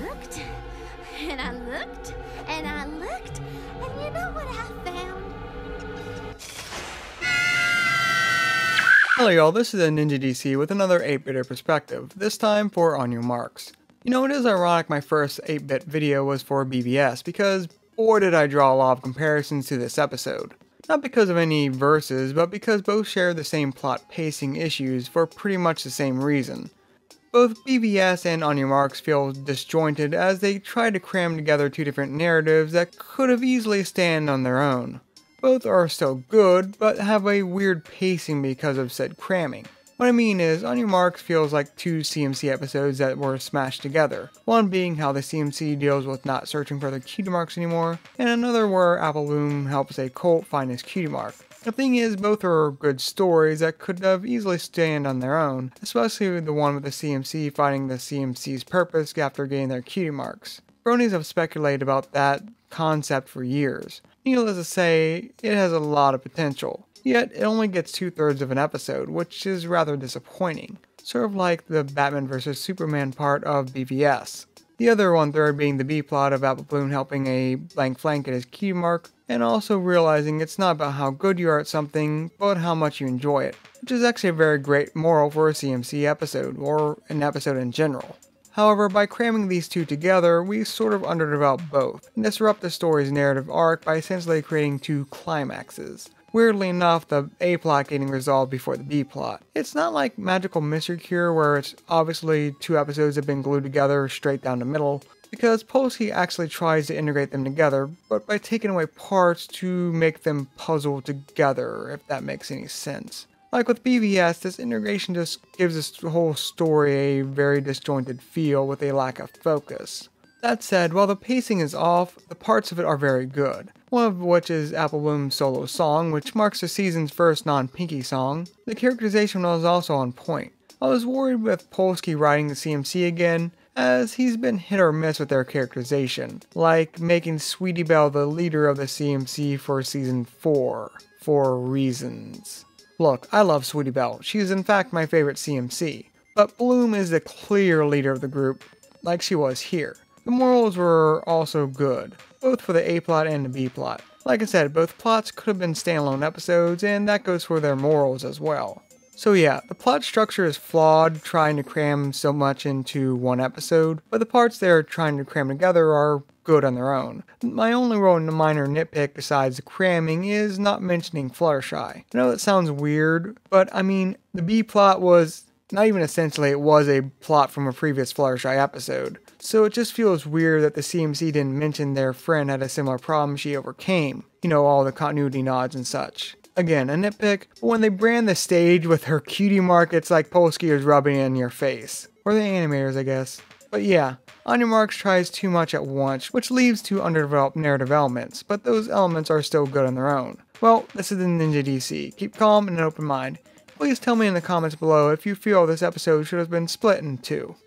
looked, and I looked, and I looked, and you know what I found? Hello y'all, this is a Ninja DC with another 8-bitter perspective, this time for On Your Marks. You know, it is ironic my first 8-bit video was for BvS, because boy did I draw a lot of comparisons to this episode. Not because of any verses, but because both share the same plot pacing issues for pretty much the same reason. Both BvS and On Your Marks feel disjointed as they try to cram together two different narratives that could have easily stand on their own. Both are still good, but have a weird pacing because of said cramming. What I mean is, On Your Marks feels like two CMC episodes that were smashed together, one being how the CMC deals with not searching for their cutie marks anymore, and another where Apple Bloom helps a cult find his cutie mark. The thing is, both are good stories that could have easily stand on their own, especially the one with the CMC finding the CMC's purpose after getting their cutie marks. Bronies have speculated about that concept for years. Needless to say, it has a lot of potential. Yet, it only gets 2/3 of an episode, which is rather disappointing. Sort of like the Batman vs Superman part of BvS. The other 1/3 being the B-plot of Apple Bloom helping a blank flank get his key mark, and also realizing it's not about how good you are at something, but how much you enjoy it. Which is actually a very great moral for a CMC episode, or an episode in general. However, by cramming these two together, we sort of underdevelop both, and disrupt the story's narrative arc by essentially creating two climaxes. Weirdly enough, the A-plot getting resolved before the B-plot. It's not like Magical Mystery Cure where it's obviously two episodes have been glued together straight down the middle, because Polsky actually tries to integrate them together, but by taking away parts to make them puzzle together, if that makes any sense. Like with BvS, this integration just gives this whole story a very disjointed feel with a lack of focus. That said, while the pacing is off, the parts of it are very good. One of which is Apple Bloom's solo song, which marks the season's first non-Pinky song. The characterization was also on point. I was worried with Polsky writing the CMC again, as he's been hit or miss with their characterization, like making Sweetie Belle the leader of the CMC for season 4, for reasons. Look, I love Sweetie Belle, she is in fact my favorite CMC, but Bloom is the clear leader of the group, like she was here. The morals were also good, both for the A-plot and the B-plot. Like I said, both plots could have been standalone episodes, and that goes for their morals as well. So yeah, the plot structure is flawed, trying to cram so much into one episode, but the parts they're trying to cram together are good on their own. My only real minor nitpick besides the cramming is not mentioning Fluttershy. I know that sounds weird, but I mean, the B-plot was, not even essentially, it was a plot from a previous Fluttershy episode. So it just feels weird that the CMC didn't mention their friend had a similar problem she overcame. You know, all the continuity nods and such. Again, a nitpick, but when they brand the stage with her cutie mark, it's like Polsky is rubbing it in your face. Or the animators, I guess. But yeah, On Your Marks tries too much at once, which leads to underdeveloped narrative elements, but those elements are still good on their own. Well, this is the Ninja DC. Keep calm and an open mind. Please tell me in the comments below if you feel this episode should have been split in two.